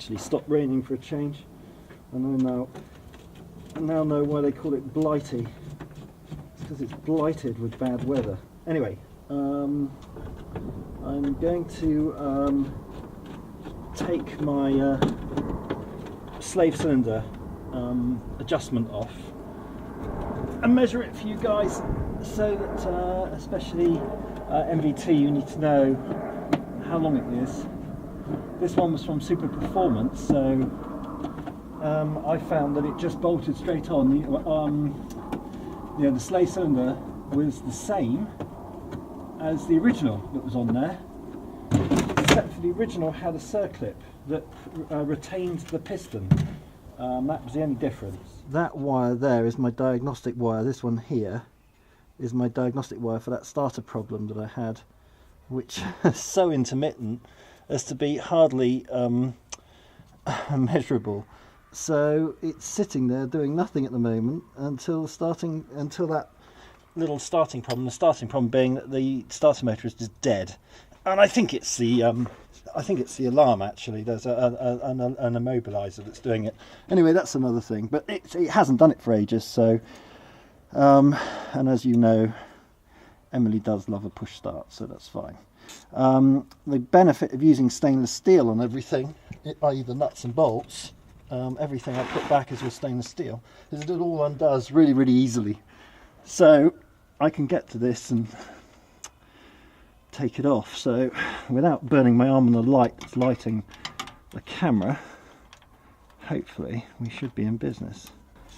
actually stopped raining for a change. I now know why they call it blighty. It's because it's blighted with bad weather. Anyway, I'm going to take my slave cylinder adjustment off and measure it for you guys, so that especially MVT, you need to know how long it is. This one was from Super Performance, so I found that it just bolted straight on. The slave cylinder was the same as the original that was on there, except for the original had a circlip that retained the piston. That was the only difference. That wire there is my diagnostic wire. This one here is my diagnostic wire for that starter problem that I had, which is so intermittent as to be hardly measurable. So it's sitting there doing nothing at the moment until that little starting problem. The starting problem being that the starter motor is just dead, and I think it's the alarm actually. There's an immobiliser that's doing it. Anyway, that's another thing. But it hasn't done it for ages. So, and as you know, Emily does love a push start, so that's fine. The benefit of using stainless steel on everything, i.e. the nuts and bolts, everything I put back is with stainless steel, is that it all undoes really, really easily. So I can get to this and take it off. So without burning my arm on the light that's lighting the camera, hopefully we should be in business.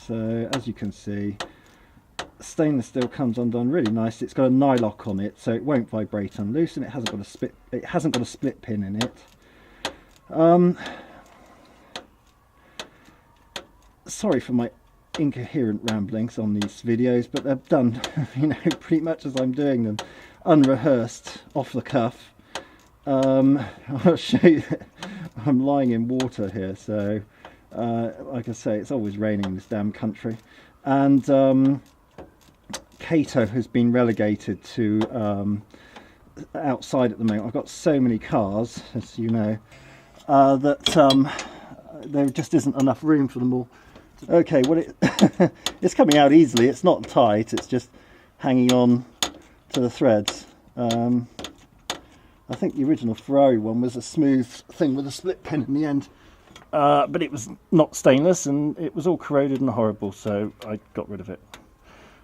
So as you can see, stainless steel comes undone really nice. It's got a nylock on it, so it won't vibrate and loosen. It hasn't got a split pin in it. Sorry for my incoherent ramblings on these videos, but they're done, you know, pretty much as I'm doing them, unrehearsed, off the cuff. I'll show you that I'm lying in water here, so like I say, it's always raining in this damn country, and Cato has been relegated to outside at the moment. I've got so many cars, as you know, that there just isn't enough room for them all. Okay, well, it's coming out easily. It's not tight, it's just hanging on to the threads. I think the original Ferrari one was a smooth thing with a split pin in the end, but it was not stainless and it was all corroded and horrible, so I got rid of it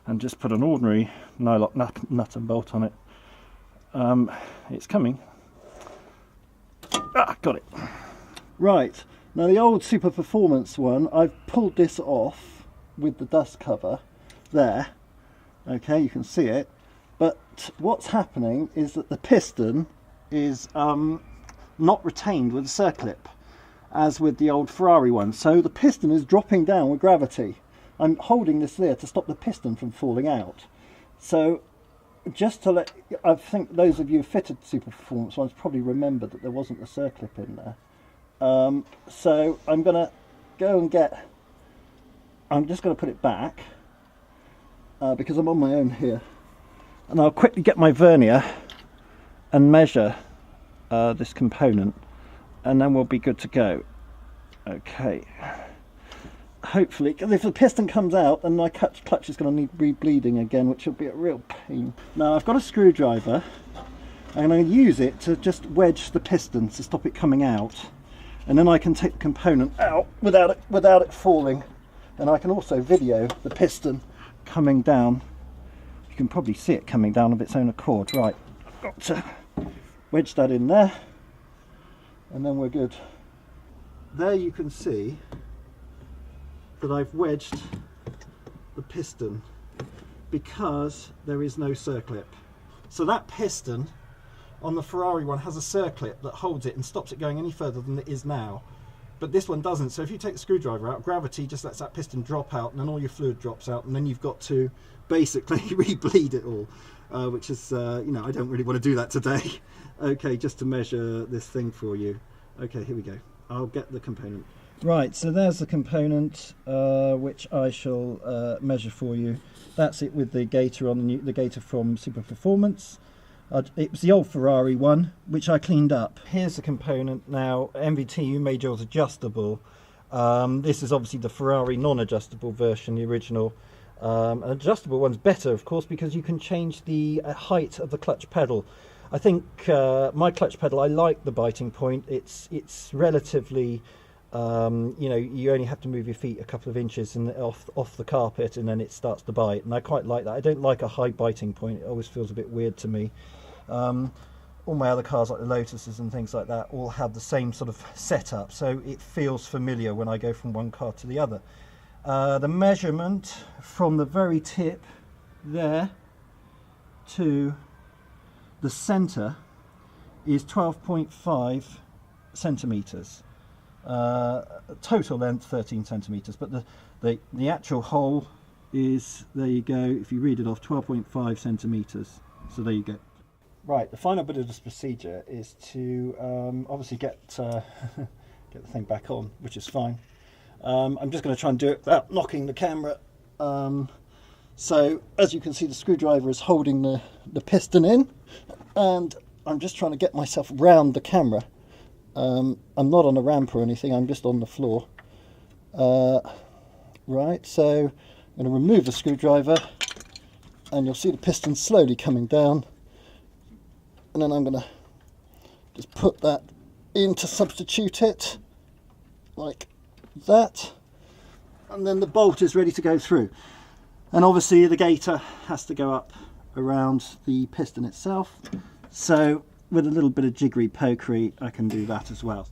and just put an ordinary nylock nut and bolt on it. It's coming. Got it. Right. Now the old Super Performance one, I've pulled this off with the dust cover there. Okay, you can see it. But what's happening is that the piston is not retained with a circlip, as with the old Ferrari one. So the piston is dropping down with gravity. I'm holding this there to stop the piston from falling out. So just to let, I think those of you who fitted Super Performance ones probably remember that there wasn't a circlip in there. So I'm going to go and I'm just going to put it back because I'm on my own here, and I'll quickly get my vernier and measure this component, and then we'll be good to go. Okay, hopefully, because if the piston comes out, then my clutch is going to need re-bleeding again, which will be a real pain. Now I've got a screwdriver, and I'm going to use it to just wedge the piston to stop it coming out. And then I can take the component out without it falling, and I can also video the piston coming down. You can probably see it coming down of its own accord. Right, I've got to wedge that in there, and then we're good. There you can see that I've wedged the piston because there is no circlip. So that piston on the Ferrari one has a circlip that holds it and stops it going any further than it is now, but this one doesn't. So if you take the screwdriver out, gravity just lets that piston drop out, and then all your fluid drops out, and then you've got to basically re-bleed it all, which is you know, I don't really want to do that today. Okay, just to measure this thing for you. Okay, here we go. I'll get the component. Right, so there's the component which I shall measure for you. That's it with the gator on the gator from Super Performance. It was the old Ferrari one, which I cleaned up. Here's the component now. MVT made yours adjustable. This is obviously the Ferrari non-adjustable version, the original. An adjustable one's better, of course, because you can change the height of the clutch pedal. I think my clutch pedal, I like the biting point. It's relatively, you know, you only have to move your feet a couple of inches and off the carpet, and then it starts to bite. And I quite like that. I don't like a high biting point. It always feels a bit weird to me. All my other cars, like the Lotuses and things like that, all have the same sort of setup, so it feels familiar when I go from one car to the other. The measurement from the very tip there to the centre is 12.5 centimetres. Total length 13 centimetres, but the actual hole is, there you go, if you read it off, 12.5 centimetres. So there you go. Right, the final bit of this procedure is to obviously get the thing back on, which is fine. I'm just going to try and do it without knocking the camera. So as you can see, the screwdriver is holding the piston in, and I'm just trying to get myself round the camera. I'm not on a ramp or anything, I'm just on the floor. Right, so I'm going to remove the screwdriver, and you'll see the piston slowly coming down. And then I'm going to just put that in to substitute it, like that. And then the bolt is ready to go through. And obviously the gaiter has to go up around the piston itself. So with a little bit of jiggery pokery, I can do that as well.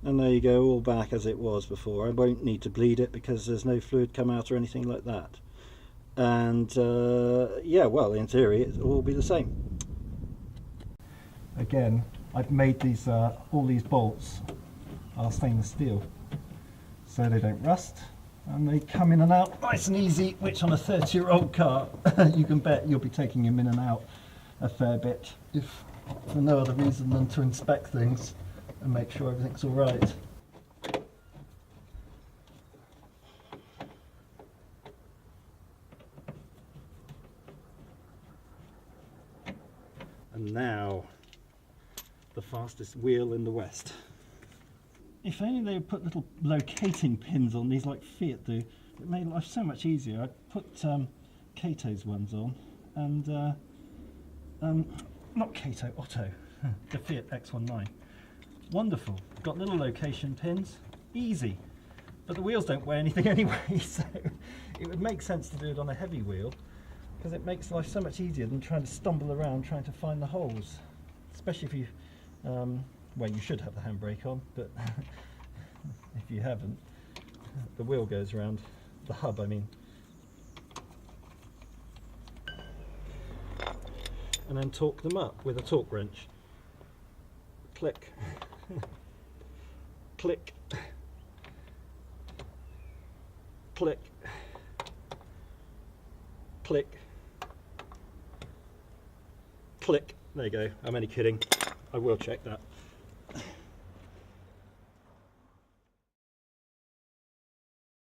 And there you go, all back as it was before. I won't need to bleed it because there's no fluid come out or anything like that. And yeah, well, in theory, it'll all be the same. Again, I've made these all these bolts are stainless steel, so they don't rust, and they come in and out nice and easy, which on a 30-year-old car you can bet you'll be taking them in and out a fair bit, if for no other reason than to inspect things and make sure everything's all right. And now, the fastest wheel in the West. If only they would put little locating pins on these like Fiat do, it made life so much easier. I put Kato's ones on, and not Kato, Otto, the Fiat X19. Wonderful, got little location pins, easy. But the wheels don't weigh anything anyway, so it would make sense to do it on a heavy wheel, because it makes life so much easier than trying to stumble around trying to find the holes. Especially if you, well, you should have the handbrake on, but if you haven't, the wheel goes around, the hub I mean. And then torque them up with a torque wrench. Click. Click. Click. Click. Click. There you go. I'm only kidding. I will check that.